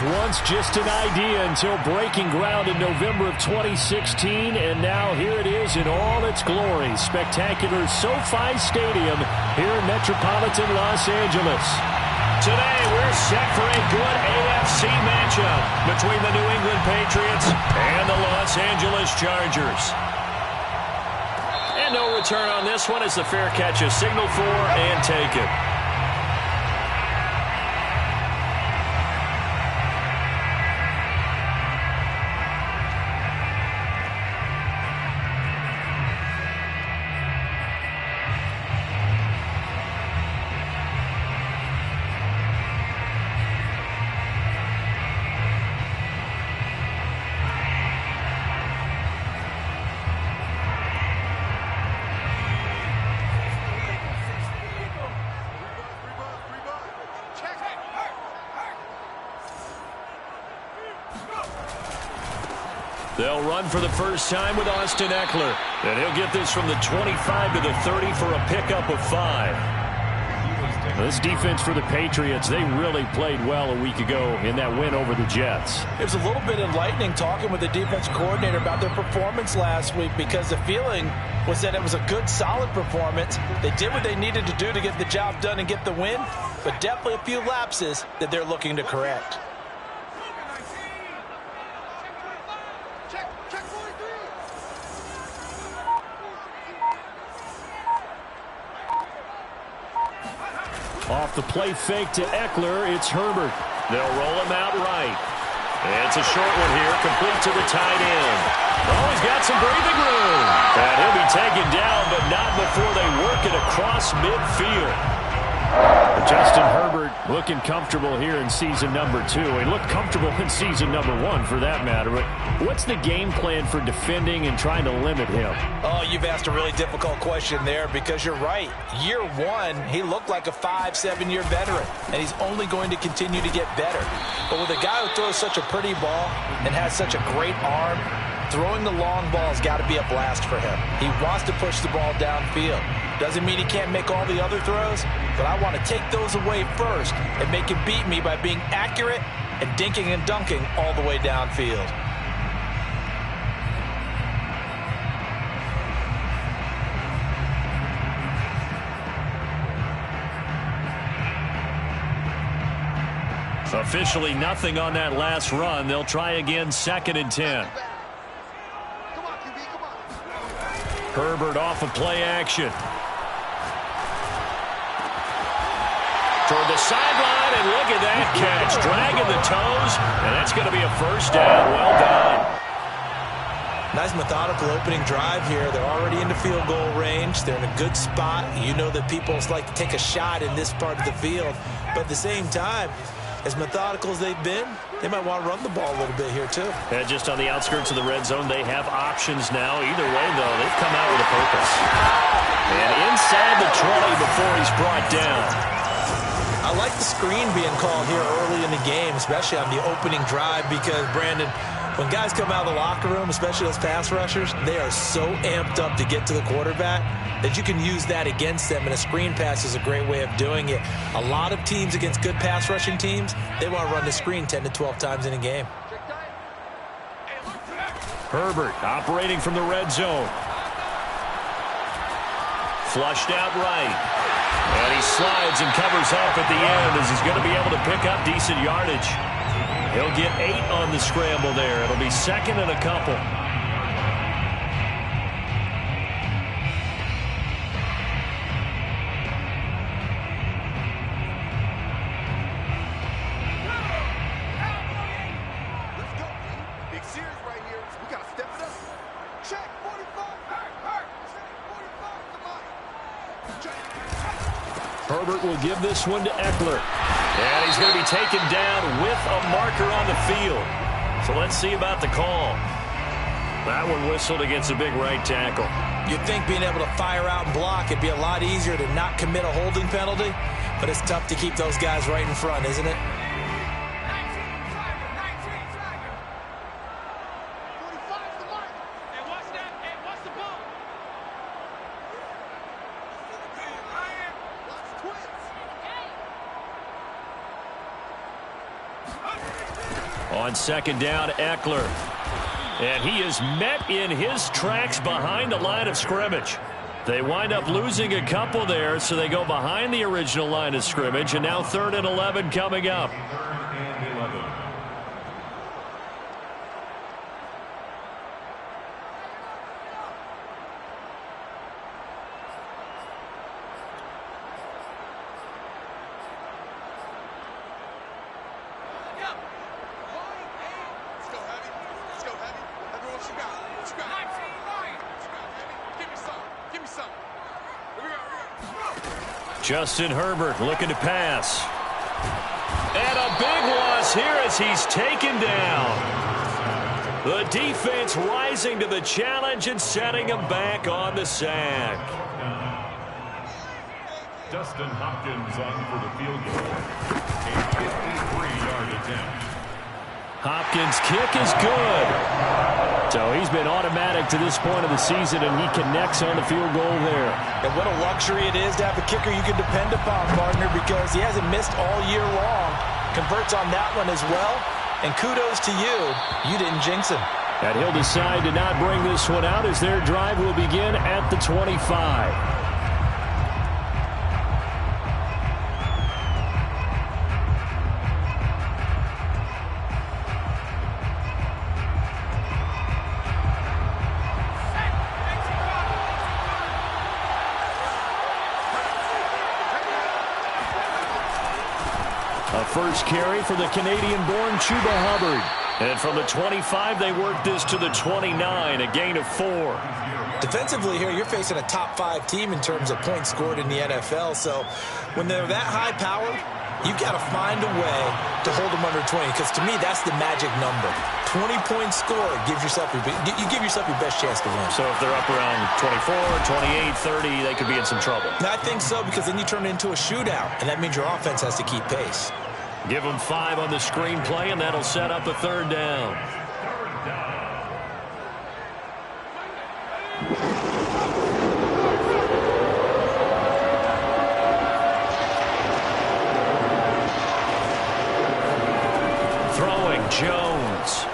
was once just an idea until breaking ground in November of 2016, and now here it is in all its glory. Spectacular SoFi Stadium here in metropolitan Los Angeles. Today, we're set for a good AFC matchup between the New England Patriots and the Los Angeles Chargers. And no return on this one as the fair catch is signaled for and taken. They'll run for the first time with Austin Eckler. And he'll get this from the 25 to the 30 for a pickup of 5. This defense for the Patriots, they really played well a week ago in that win over the Jets. It was a little bit enlightening talking with the defense coordinator about their performance last week, because the feeling was that it was a good, solid performance. They did what they needed to do to get the job done and get the win, but definitely a few lapses that they're looking to correct. Off the play fake to Eckler, it's Herbert. They'll roll him out right. It's a short one here, complete to the tight end. Oh, he's got some breathing room. And he'll be taken down, but not before they work it across midfield. Justin Herbert looking comfortable here in season number 2. He looked comfortable in season number 1 for that matter. But what's the game plan for defending and trying to limit him? Oh, you've asked a really difficult question there, because you're right. Year 1, he looked like a 5-7-year veteran, and he's only going to continue to get better. But with a guy who throws such a pretty ball and has such a great arm, throwing the long ball has got to be a blast for him. He wants to push the ball downfield. Doesn't mean he can't make all the other throws, but I want to take those away first and make him beat me by being accurate and dinking and dunking all the way downfield. Officially nothing on that last run. They'll try again, 2nd and 10. Herbert off of play action. Toward the sideline, and look at that catch. Dragging the toes, and that's going to be a first down. Well done. Nice methodical opening drive here. They're already into field goal range. They're in a good spot. You know that people like to take a shot in this part of the field. But at the same time, as methodical as they've been, they might want to run the ball a little bit here too. And just on the outskirts of the red zone, they have options now. Either way, though, they've come out with a purpose. And inside the 20 before he's brought down. I like the screen being called here early in the game, especially on the opening drive, because, Brandon, when guys come out of the locker room, especially those pass rushers, they are so amped up to get to the quarterback that you can use that against them, and a screen pass is a great way of doing it. A lot of teams against good pass rushing teams, they want to run the screen 10 to 12 times in a game. Herbert operating from the red zone. Flushed out right. And he slides and covers up at the end as he's going to be able to pick up decent yardage. He'll get 8 on the scramble there. It'll be 2nd and a couple. Herbert will give this one to Eckler. And he's going to be taken down with a marker on the field. So let's see about the call. That one whistled against a big right tackle. You'd think being able to fire out and block, it'd be a lot easier to not commit a holding penalty, but it's tough to keep those guys right in front, isn't it? On second down, Eckler. And he is met in his tracks behind the line of scrimmage. They wind up losing a couple there, so they go behind the original line of scrimmage, and now 3rd and 11 coming up. Justin Herbert looking to pass. And a big loss here as he's taken down. The defense rising to the challenge and setting him back on the sack. Dustin Hopkins on for the field goal. A 53-yard attempt. Hopkins' kick is good. So he's been automatic to this point of the season, and he connects on the field goal there. And what a luxury it is to have a kicker you can depend upon, partner, because he hasn't missed all year long. Converts on that one as well. And kudos to you. You didn't jinx him. And he'll decide to not bring this one out as their drive will begin at the 25. First carry for the Canadian-born Chuba Hubbard. And from the 25, they work this to the 29, a gain of 4. Defensively here, you're facing a top-5 team in terms of points scored in the NFL. So when they're that high-powered, you've got to find a way to hold them under 20. Because to me, that's the magic number. 20 points scored gives yourself your best chance to win. So if they're up around 24, 28, 30, they could be in some trouble. I think so, because then you turn it into a shootout, and that means your offense has to keep pace. Give them 5 on the screenplay, and that'll set up a 3rd down. Throwing Jones.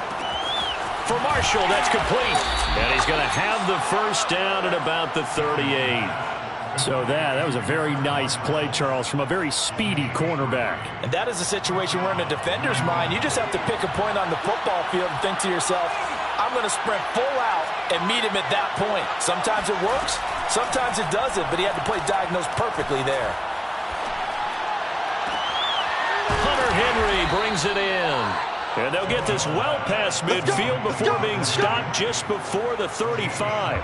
For Marshall, that's complete. And he's going to have the first down at about the 38. So that was a very nice play, Charles, from a very speedy cornerback. And that is a situation where in a defender's mind, you just have to pick a point on the football field and think to yourself, I'm going to sprint full out and meet him at that point. Sometimes it works, sometimes it doesn't, but he had to play diagnosed perfectly there. Hunter Henry brings it in. And they'll get this well past midfield before being stopped just before the 35.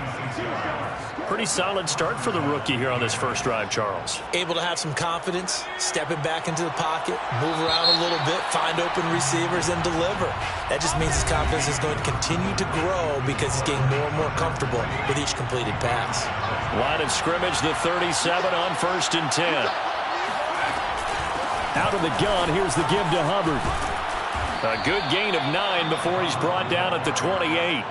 Pretty solid start for the rookie here on this first drive, Charles. Able to have some confidence, stepping back into the pocket, move around a little bit, find open receivers, and deliver. That just means his confidence is going to continue to grow because he's getting more and more comfortable with each completed pass. Line of scrimmage, the 37 on 1st and 10. Out of the gun, here's the give to Hubbard. A good gain of 9 before he's brought down at the 28.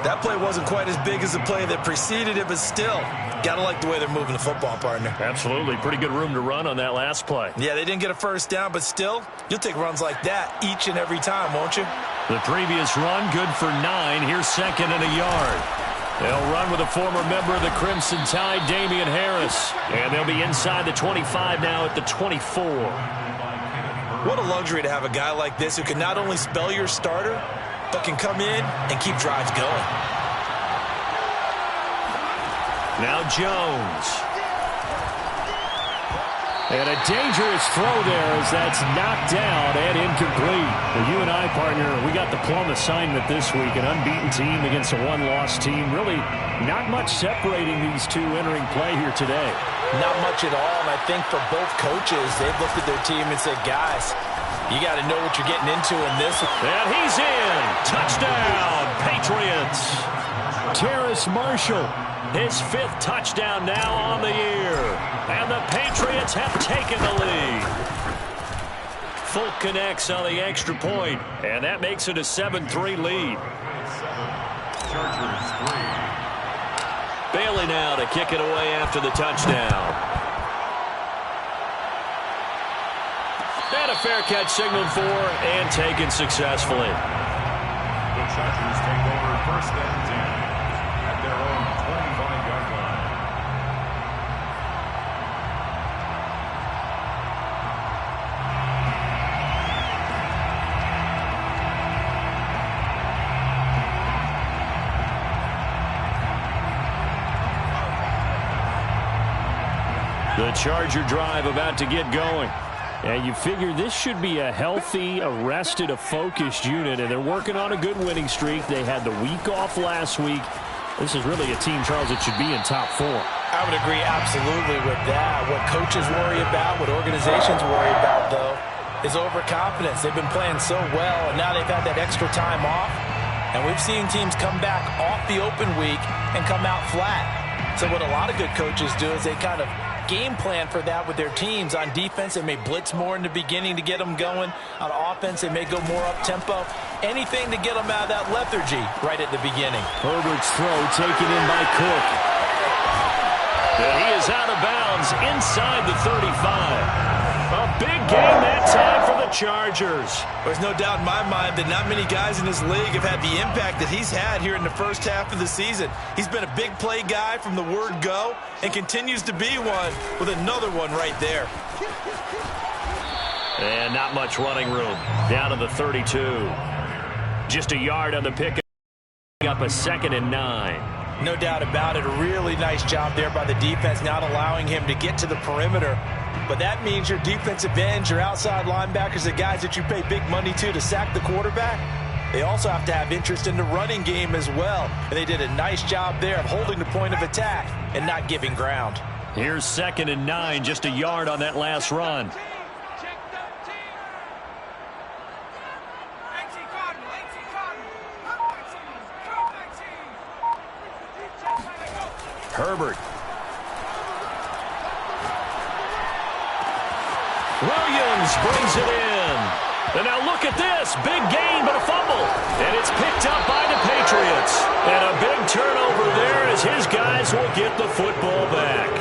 That play wasn't quite as big as the play that preceded it, but still, gotta like the way they're moving the football, partner. Absolutely. Pretty good room to run on that last play. Yeah, they didn't get a first down, but still, you'll take runs like that each and every time, won't you? The previous run, good for 9. Here's 2nd and a yard. They'll run with a former member of the Crimson Tide, Damian Harris. And they'll be inside the 25 now at the 24. What a luxury to have a guy like this who can not only spell your starter, but can come in and keep drives going. Now Jones. And a dangerous throw there as that's knocked down and incomplete. Well, you and I, partner, we got the plum assignment this week. An unbeaten team against a one-loss team. Really not much separating these two entering play here today. Not much at all, and I think for both coaches, they've looked at their team and said, guys, you got to know what you're getting into in this. And he's in. Touchdown, Patriots. Terrace Marshall, his 5th touchdown now on the year. And the Patriots have taken the lead. Fulk connects on the extra point, and that makes it a 7-3 lead. Chargers 3. Bailey now to kick it away after the touchdown. And a fair catch signaled for and taken successfully. The Chargers take over first and 10 at their own 25-yard line. The Charger drive about to get going. And you figure this should be a healthy, a rested, a focused unit, and they're working on a good winning streak. They had the week off last week. This is really a team, Charles, that should be in top 4. I would agree absolutely with that. What coaches worry about, what organizations worry about, though, is overconfidence. They've been playing so well, and now they've had that extra time off. And we've seen teams come back off the open week and come out flat. So what a lot of good coaches do is they kind of game plan for that with their teams. On defense, they may blitz more in the beginning to get them going. On offense, they may go more up-tempo. Anything to get them out of that lethargy right at the beginning. Herbert's throw taken in by Cook. And he is out of bounds inside the 35. A big game that time for the Chargers. There's no doubt in my mind that not many guys in this league have had the impact that he's had here in the first half of the season. He's been a big play guy from the word go and continues to be one with another one right there. And not much running room. Down to the 32. Just a yard on the pick. Up a 2nd and 9. No doubt about it. A really nice job there by the defense, not allowing him to get to the perimeter. But that means your defensive ends, your outside linebackers, the guys that you pay big money to sack the quarterback, they also have to have interest in the running game as well. And they did a nice job there of holding the point of attack and not giving ground. Here's 2nd and 9, just a yard on that last run. Herbert. Williams brings it in. And now look at this. Big gain, but a fumble. And it's picked up by the Patriots. And a big turnover there as his guys will get the football back.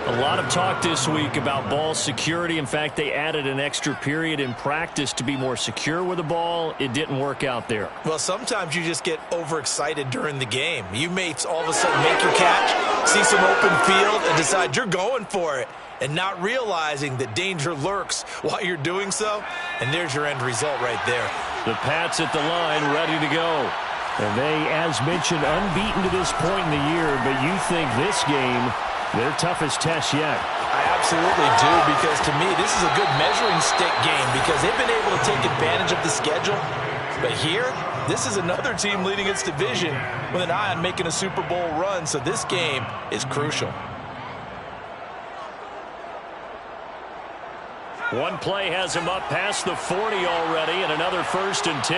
A lot of talk this week about ball security. In fact, they added an extra period in practice to be more secure with the ball. It didn't work out there. Well, sometimes you just get overexcited during the game. You may all of a sudden make your catch, see some open field, and decide you're going for it, and not realizing that danger lurks while you're doing so. And there's your end result right there. The Pats at the line ready to go. And they, as mentioned, unbeaten to this point in the year, but you think this game their toughest test yet. I absolutely do, because to me, this is a good measuring stick game because they've been able to take advantage of the schedule. But here, this is another team leading its division with an eye on making a Super Bowl run, so this game is crucial. One play has him up past the 40 already, and another 1st and 10.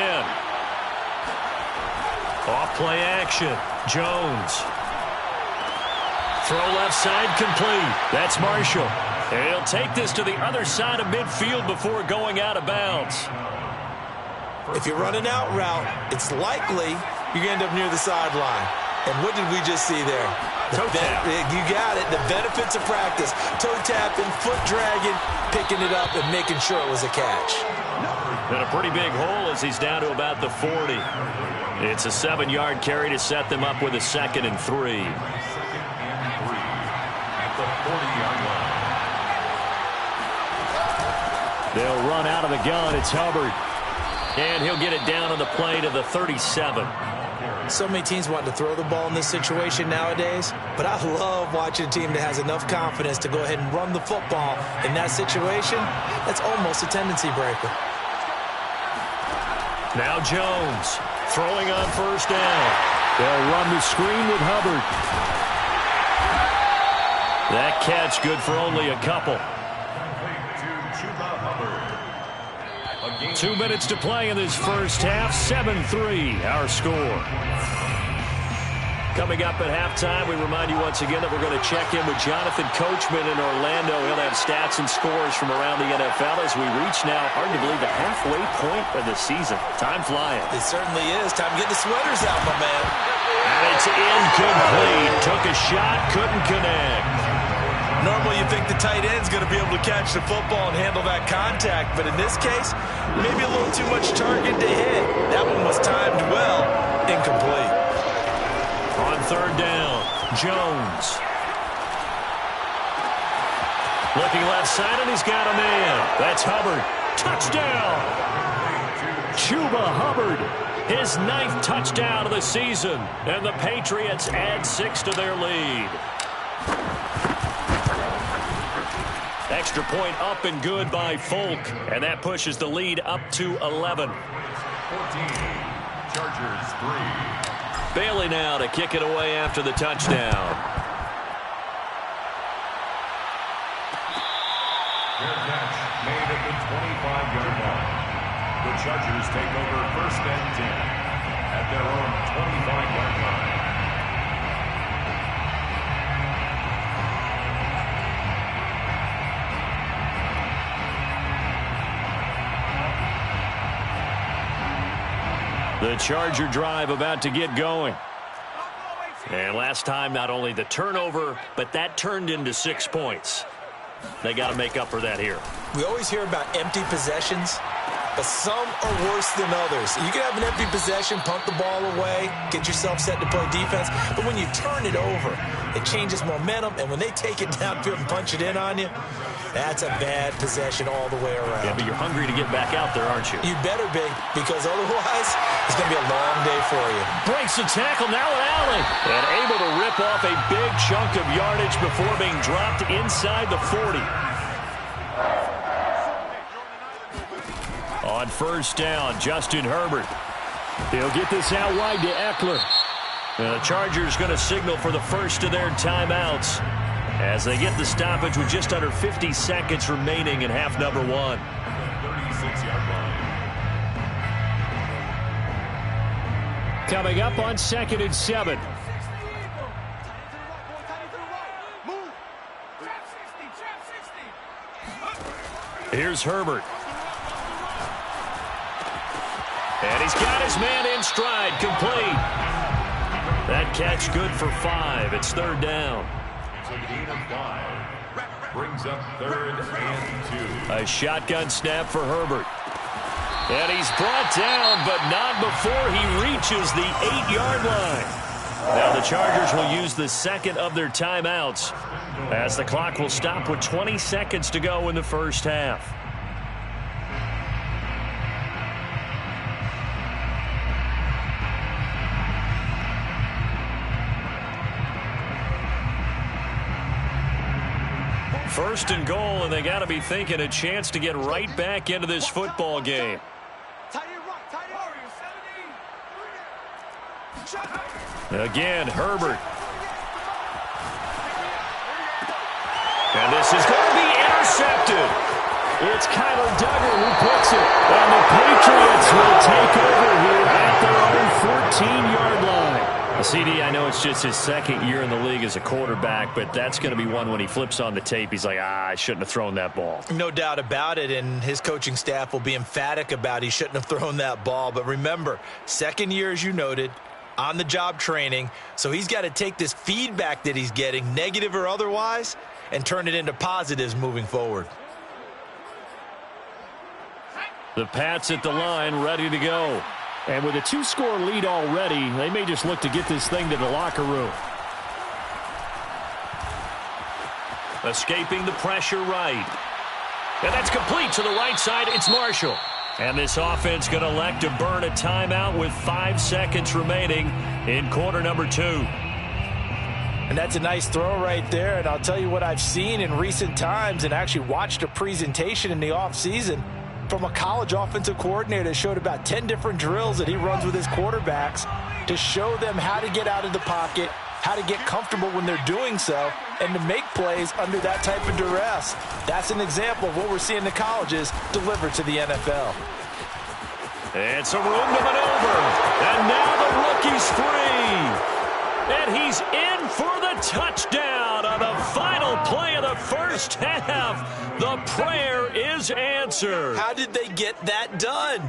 Off play action. Jones. Throw left side complete. That's Marshall. And he'll take this to the other side of midfield before going out of bounds. If you run an out route, it's likely you're going to end up near the sideline. And what did we just see there? Toe tap. You got it. The benefits of practice. Toe tapping, foot dragging, picking it up, and making sure it was a catch. And a pretty big hole as he's down to about the 40. It's a 7-yard carry to set them up with a 2nd and 3. They'll run out of the gun. It's Hubbard. And he'll get it down on the play to the 37. So many teams want to throw the ball in this situation nowadays, but I love watching a team that has enough confidence to go ahead and run the football. In that situation, that's almost a tendency breaker. Now Jones throwing on 1st down. They'll run the screen with Hubbard. That catch good for only a couple. 2 minutes to play in this first half. 7-3 our score. Coming up at halftime, we remind you once again that we're going to check in with Jonathan Coachman in Orlando. He'll have stats and scores from around the NFL as we reach now, hard to believe, the halfway point of the season. Time flying. It certainly is. Time to get the sweaters out, my man. And it's incomplete. Took a shot, couldn't connect. Normally you think the tight end's going to be able to catch the football and handle that contact, but in this case, maybe a little too much target to hit. That one was timed well, incomplete. On third down, Jones. Looking left side, and he's got a man. That's Hubbard. Touchdown! Chuba Hubbard, his 9th touchdown of the season. And the Patriots add 6 to their lead. Extra point up and good by Folk. And that pushes the lead up to 11. 14, Chargers 3. Bailey now to kick it away after the touchdown. Fair catch made at the 25-yard line. The Chargers take over 1st and 10 at their own 25-yard line. The Charger drive about to get going. And last time, not only the turnover, but that turned into 6 points. They got to make up for that here. We always hear about empty possessions, but some are worse than others. You can have an empty possession, punt the ball away, get yourself set to play defense, but when you turn it over, it changes momentum, and when they take it downfield and punch it in on you, that's a bad possession all the way around. Yeah, but you're hungry to get back out there, aren't you? You better be, because otherwise, it's going to be a long day for you. Breaks the tackle, now an alley. And able to rip off a big chunk of yardage before being dropped inside the 40. On first down, Justin Herbert. He'll get this out wide to Eckler. And the Chargers going to signal for the first of their timeouts as they get the stoppage with just under 50 seconds remaining in half number 1. 36-yard line. Coming up on 2nd and 7. Here's Herbert. And he's got his man in stride, complete. That catch good for 5. It's 3rd down. It's a gain of 5. Brings up 3rd and 2. A shotgun snap for Herbert. And he's brought down, but not before he reaches the 8-yard line. Now the Chargers will use the second of their timeouts as the clock will stop with 20 seconds to go in the first half. First and goal, and they got to be thinking a chance to get right back into this football game. Again, Herbert. And this is going to be intercepted. It's Kyler Duggar who picks it. And the Patriots will take over here at their own 14-yard line. CD, I know it's just his 2nd year in the league as a quarterback, but that's going to be one when he flips on the tape, he's like, I shouldn't have thrown that ball. No doubt about it, and his coaching staff will be emphatic about he shouldn't have thrown that ball. But remember, 2nd year, as you noted, on-the-job training, so he's got to take this feedback that he's getting, negative or otherwise, and turn it into positives moving forward. The Pats at the line, ready to go. And with a 2-score lead already, they may just look to get this thing to the locker room. Escaping the pressure right. And that's complete to the right side. It's Marshall. And this offense going to elect to burn a timeout with 5 seconds remaining in quarter number 2. And that's a nice throw right there. And I'll tell you what I've seen in recent times and actually watched a presentation in the offseason from a college offensive coordinator that showed about 10 different drills that he runs with his quarterbacks to show them how to get out of the pocket, how to get comfortable when they're doing so, and to make plays under that type of duress. That's an example of what we're seeing the colleges deliver to the NFL. It's a room to maneuver. And now the rookie's free. And he's in for the touchdown on the final play of the first half. The prayer is answered. How did they get that done?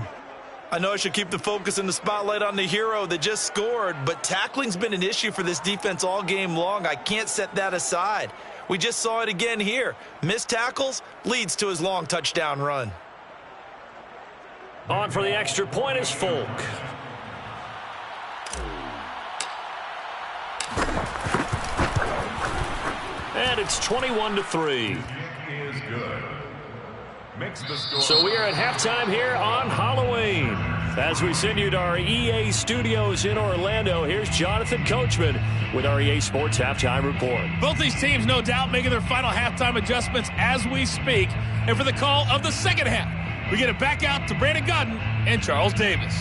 I know I should keep the focus and the spotlight on the hero that just scored, but tackling's been an issue for this defense all game long. I can't set that aside. We just saw it again here. Missed tackles leads to his long touchdown run. On for the extra point is Folk. And it's 21-3. Is good. Makes the score. So we are at halftime here on Halloween. As we send you to our EA studios in Orlando, here's Jonathan Coachman with our EA Sports Halftime Report. Both these teams, no doubt, making their final halftime adjustments as we speak. And for the call of the second half, we get it back out to Brandon Godden and Charles Davis.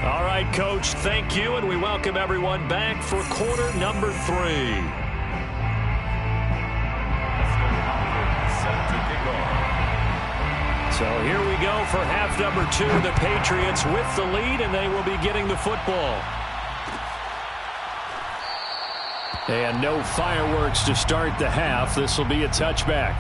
All right, Coach, thank you, and we welcome everyone back for quarter number 3. So here we go for half number 2. The Patriots with the lead, and they will be getting the football. And no fireworks to start the half. This will be a touchback.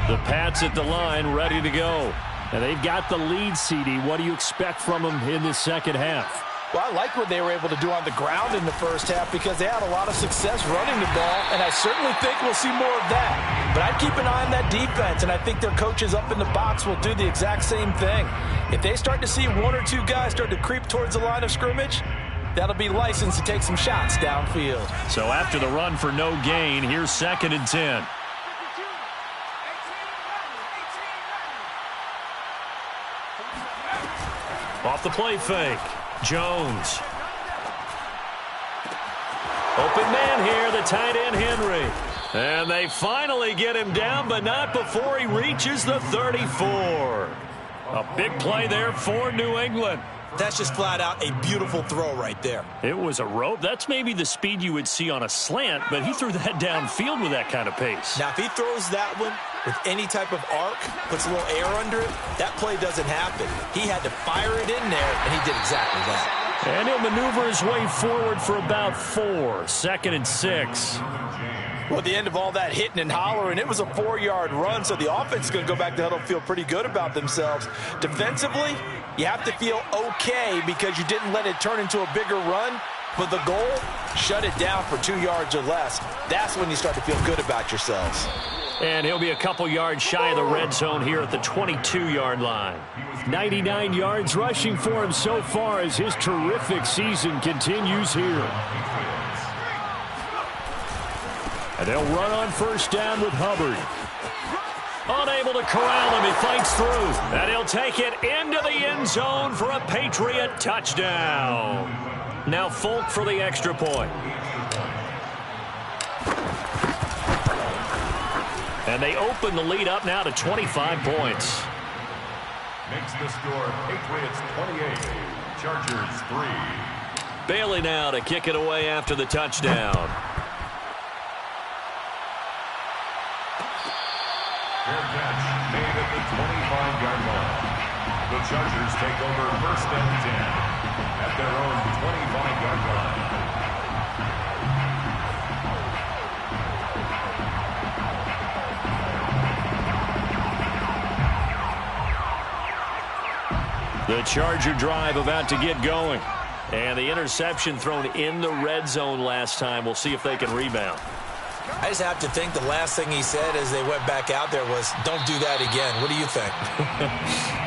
The Pats at the line, ready to go. And they've got the lead, CD. What do you expect from them in this second half? Well, I like what they were able to do on the ground in the first half because they had a lot of success running the ball, and I certainly think we'll see more of that. But I'd keep an eye on that defense, and I think their coaches up in the box will do the exact same thing. If they start to see 1 or 2 guys start to creep towards the line of scrimmage, that'll be licensed to take some shots downfield. So after the run for no gain, here's 2nd and 10. Off the play fake. Jones. Open man here, the tight end Henry. And they finally get him down, but not before he reaches the 34. A big play there for New England. That's just flat out a beautiful throw right there. It was a rope. That's maybe the speed you would see on a slant, but he threw that downfield with that kind of pace. Now, if he throws that one with any type of arc, puts a little air under it, that play doesn't happen. He had to fire it in there, and he did exactly that. And he'll maneuver his way forward for about 4. 2nd and 6. Well, at the end of all that hitting and hollering, it was a 4-yard run, so the offense is going to go back to huddle, feel pretty good about themselves. Defensively, you have to feel okay because you didn't let it turn into a bigger run. But the goal, shut it down for 2 yards or less. That's when you start to feel good about yourselves. And he'll be a couple yards shy of the red zone here at the 22-yard line. 99 yards rushing for him so far as his terrific season continues here. And they'll run on first down with Hubbard. Unable to corral him, he fights through. And he'll take it into the end zone for a Patriot touchdown. Now Folk for the extra point. And they open the lead up now to 25 points. Makes the score Patriots 28, Chargers 3. Bailey now to kick it away after the touchdown. Fair catch made at the 25-yard line. The Chargers take over 1st and 10 at their own 25-yard line. The Charger drive about to get going. And the interception thrown in the red zone last time. We'll see if they can rebound. I just have to think the last thing he said as they went back out there was, don't do that again. What do you think?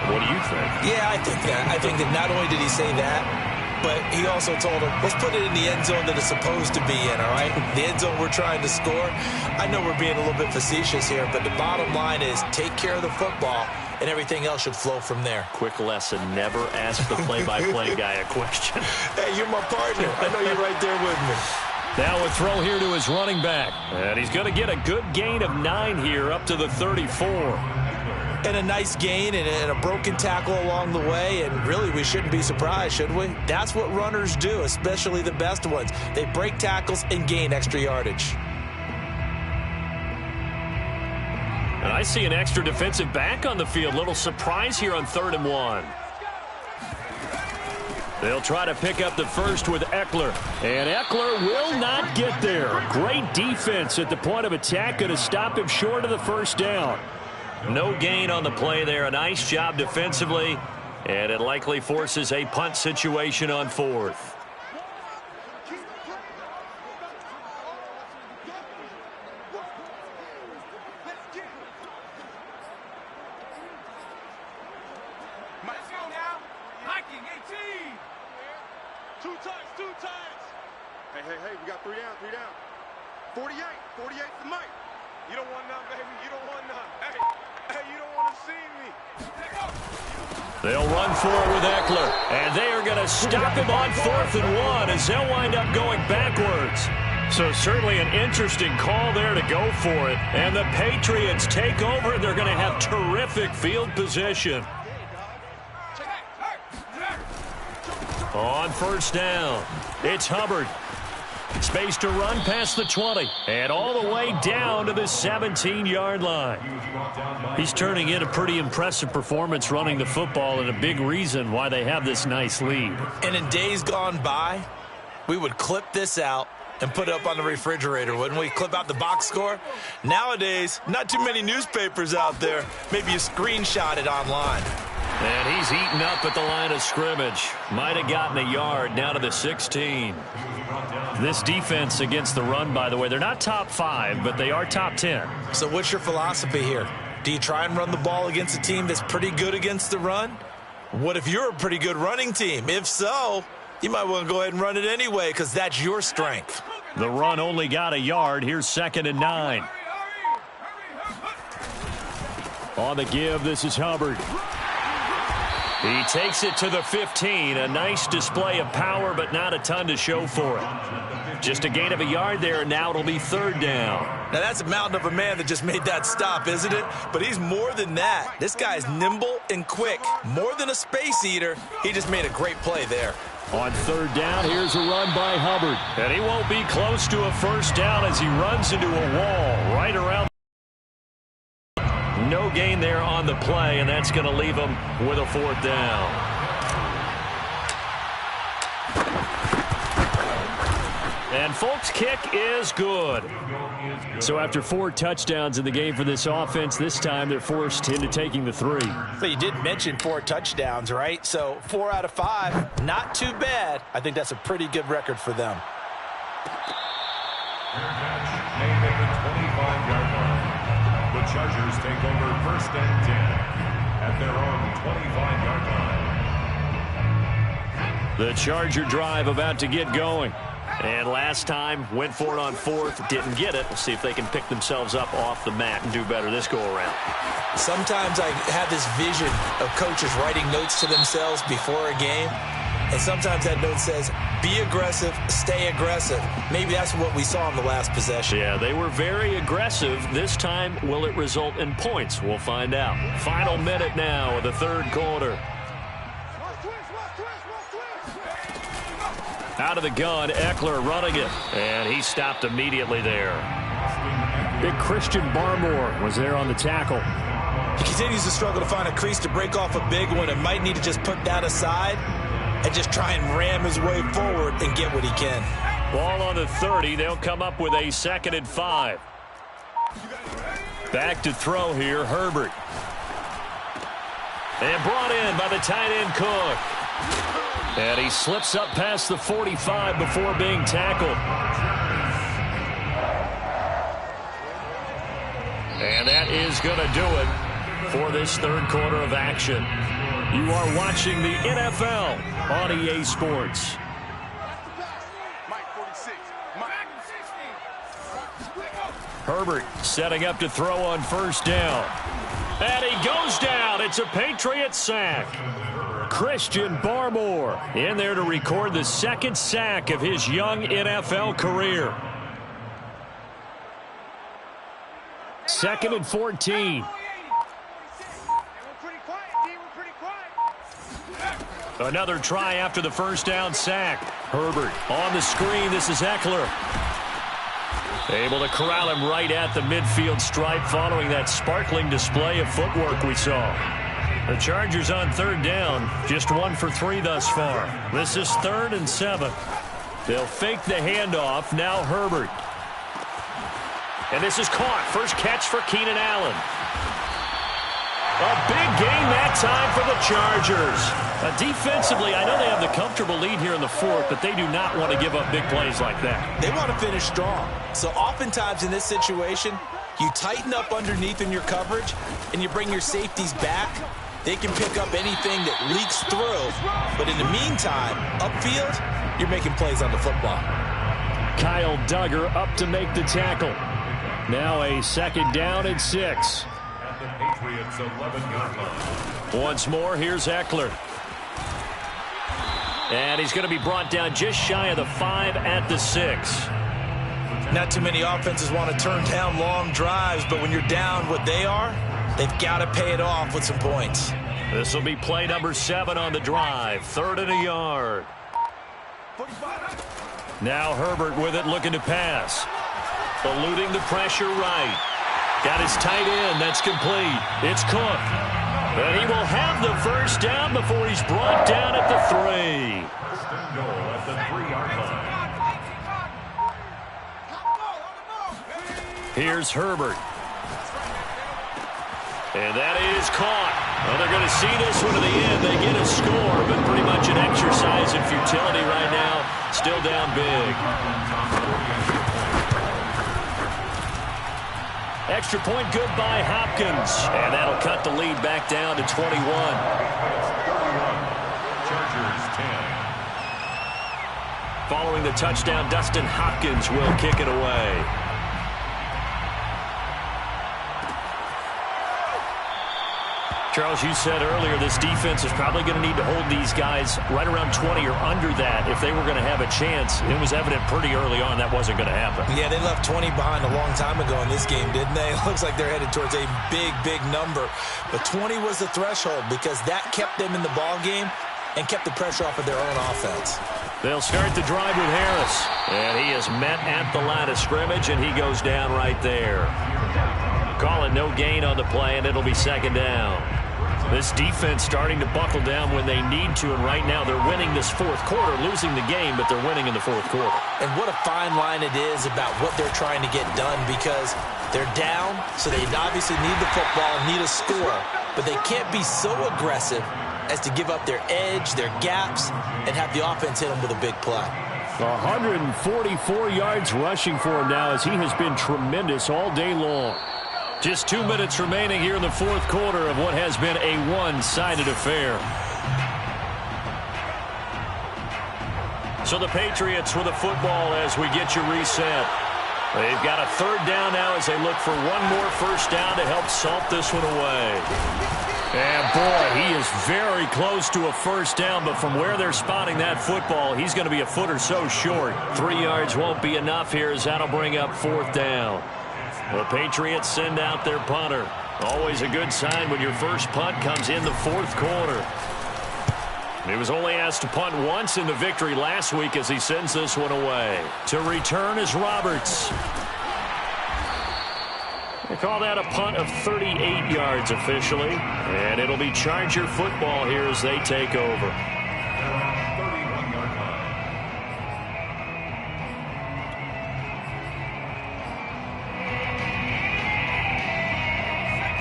What do you think? Yeah, I think that. I think that not only did he say that, but he also told him, let's put it in the end zone that it's supposed to be in, all right? The end zone we're trying to score. I know we're being a little bit facetious here, but the bottom line is take care of the football, and everything else should flow from there. Quick lesson, never ask the play-by-play guy a question. Hey, you're my partner. I know you're right there with me. Now a throw here to his running back. And he's going to get a good gain of 9 here up to the 34. And a nice gain and a broken tackle along the way. And really, we shouldn't be surprised, should we? That's what runners do, especially the best ones. They break tackles and gain extra yardage. And I see an extra defensive back on the field. Little surprise here on 3rd and 1. They'll try to pick up the first with Eckler. And Eckler will not get there. Great defense at the point of attack. Going to stop him short of the first down. No gain on the play there. A nice job defensively. And it likely forces a punt situation on 4th. Hey, we got 3 down. 48 the mic. You don't want none, baby. You don't want none. Hey, you don't want to see me. They'll run for it with Eckler, and they are going to stop him on 4th and 1 as they'll wind up going backwards. So certainly an interesting call there to go for it. And the Patriots take over, and they're going to have terrific field position. On 1st down, it's Hubbard. Space to run past the 20 and all the way down to the 17-yard line. He's turning in a pretty impressive performance running the football, and a big reason why they have this nice lead. And in days gone by, we would clip this out and put it up on the refrigerator, wouldn't we? Clip out the box score. Nowadays, not too many newspapers out there. Maybe you screenshot it online. And he's eaten up at the line of scrimmage. Might have gotten a yard down to the 16. This defense against the run, by the way, they're not top 5, but they are top 10. So what's your philosophy here? Do you try and run the ball against a team that's pretty good against the run? What if you're a pretty good running team? If so, you might want to go ahead and run it anyway because that's your strength. The run only got a yard. Here's 2nd and 9. On the give, this is Hubbard. He takes it to the 15. A nice display of power, but not a ton to show for it. Just a gain of a yard there, and now it'll be 3rd down. Now, that's a mountain of a man that just made that stop, isn't it? But he's more than that. This guy's nimble and quick. More than a space eater. He just made a great play there. On 3rd down, here's a run by Hubbard. And he won't be close to a first down as he runs into a wall right around. No gain there on the play, and that's going to leave him with a 4th down. And Folk's kick is good. So after 4 touchdowns in the game for this offense, this time they're forced into taking the 3. But you did mention 4 touchdowns, right? So 4 out of 5, not too bad. I think that's a pretty good record for them. Made at the 25-yard line. The Chargers take over 1st and 10 at their own 25-yard line. The Charger drive about to get going. And last time, went for it on 4th, didn't get it. We'll see if they can pick themselves up off the mat and do better this go-around. Sometimes I have this vision of coaches writing notes to themselves before a game. And sometimes that note says, be aggressive, stay aggressive. Maybe that's what we saw in the last possession. Yeah, they were very aggressive. This time, will it result in points? We'll find out. Final minute now of the 3rd quarter. Out of the gun, Eckler running it. And he stopped immediately there. Big Christian Barmore was there on the tackle. He continues to struggle to find a crease to break off a big one and might need to just put that aside and just try and ram his way forward and get what he can. Ball on the 30. They'll come up with a 2nd and 5. Back to throw here, Herbert. And brought in by the tight end Cook. And he slips up past the 45 before being tackled. And that is going to do it for this 3rd quarter of action. You are watching the NFL on EA Sports. Herbert setting up to throw on 1st down. And he goes down. It's a Patriots sack. Christian Barmore in there to record the 2nd sack of his young NFL career. 2nd and 14. Another try after the 1st down sack. Herbert on the screen. This is Eckler. Able to corral him right at the midfield stripe following that sparkling display of footwork we saw. The Chargers on third down, just 1 for 3 thus far. This is 3rd and 7. They'll fake the handoff. Now Herbert. And this is caught. First catch for Keenan Allen. A big gain that time for the Chargers. Defensively, I know they have the comfortable lead here in the 4th, but they do not want to give up big plays like that. They want to finish strong. So oftentimes in this situation, you tighten up underneath in your coverage, and you bring your safeties back. They can pick up anything that leaks through. But in the meantime, upfield, you're making plays on the football. Kyle Duggar up to make the tackle. Now a 2nd down and 6. At the Patriots 11-yard line. Once more, here's Eckler. And he's going to be brought down just shy of the 5 at the 6. Not too many offenses want to turn down long drives, but when you're down what they are, they've got to pay it off with some points. This will be play number 7 on the drive. 3rd and a yard. Now Herbert with it, looking to pass. Eluding the pressure right. Got his tight end. That's complete. It's Cook. And he will have the first down before he's brought down at the 3. First and goal at the 3-yard line. Here's Herbert. And that is caught. Well, they're going to see this one to the end. They get a score, but pretty much an exercise in futility right now. Still down big. Extra point good by Hopkins. And that'll cut the lead back down to 21. Chargers 10. Following the touchdown, Dustin Hopkins will kick it away. Charles, you said earlier this defense is probably going to need to hold these guys right around 20 or under that if they were going to have a chance. It was evident pretty early on that wasn't going to happen. Yeah, they left 20 behind a long time ago in this game, didn't they? It looks like they're headed towards a big, big number. But 20 was the threshold because that kept them in the ball game and kept the pressure off of their own offense. They'll start the drive with Harris. And he is met at the line of scrimmage, and he goes down right there. Call it no gain on the play, and it'll be 2nd down. This defense starting to buckle down when they need to, and right now they're winning this 4th quarter, losing the game, but they're winning in the 4th quarter. And what a fine line it is about what they're trying to get done because they're down, so they obviously need the football, need a score, but they can't be so aggressive as to give up their edge, their gaps, and have the offense hit them with a big play. 144 yards rushing for him now as he has been tremendous all day long. Just 2 minutes remaining here in the 4th quarter of what has been a one-sided affair. So the Patriots with the football as we get you reset. They've got a 3rd down now as they look for one more first down to help salt this one away. And boy, he is very close to a first down, but from where they're spotting that football, he's going to be a foot or so short. 3 yards won't be enough here as that'll bring up 4th down. The Patriots send out their punter. Always a good sign when your first punt comes in the 4th quarter. He was only asked to punt once in the victory last week as he sends this one away. To return is Roberts. They call that a punt of 38 yards officially. And it'll be Charger football here as they take over.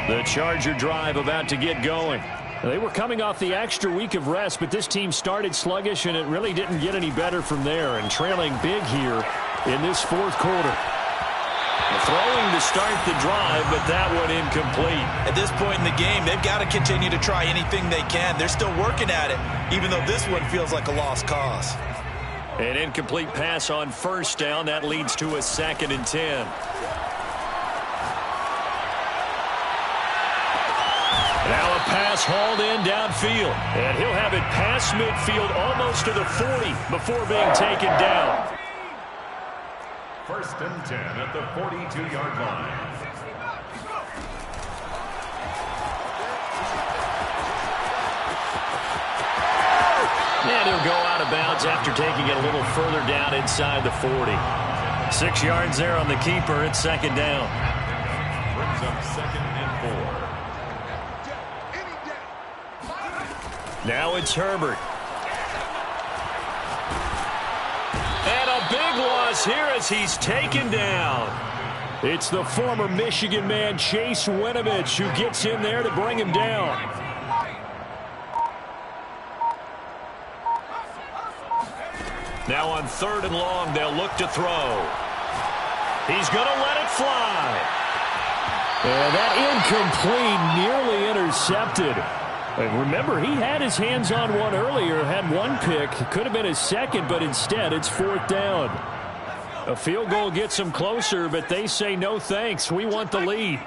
The Charger drive about to get going. They were coming off the extra week of rest, but this team started sluggish, and it really didn't get any better from there. And trailing big here in this 4th quarter. Throwing to start the drive, but that one incomplete. At this point in the game, they've got to continue to try anything they can. They're still working at it, even though this one feels like a lost cause. An incomplete pass on first down. That leads to a 2nd and 10. Now a pass hauled in downfield. And he'll have it past midfield almost to the 40 before being taken down. 1st and 10 at the 42-yard line. And he'll go out of bounds after taking it a little further down inside the 40. 6 yards there on the keeper. It's second down. Brings up 2nd and 4. Now it's Herbert. And a big loss here as he's taken down. It's the former Michigan man, Chase Winovich, who gets in there to bring him down. Now on 3rd and long, they'll look to throw. He's going to let it fly. And that incomplete, nearly intercepted. And remember, he had his hands on one earlier, had one pick. Could have been his second, but instead it's 4th down. A field goal gets them closer, but they say no thanks. We want the lead.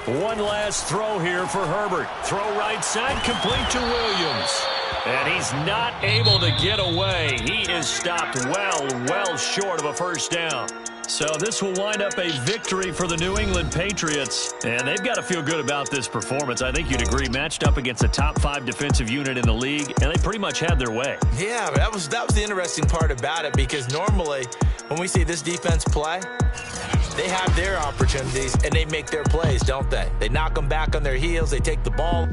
One last throw here for Herbert. Throw right side, complete to Williams. And he's not able to get away. He is stopped well short of a first down. So this will wind up a victory for the New England Patriots. And they've got to feel good about this performance. I think you'd agree, matched up against a top 5 defensive unit in the league, and they pretty much had their way. Yeah, that was the interesting part about it, because normally when we see this defense play, they have their opportunities and they make their plays, don't they? They knock them back on their heels. They take the ball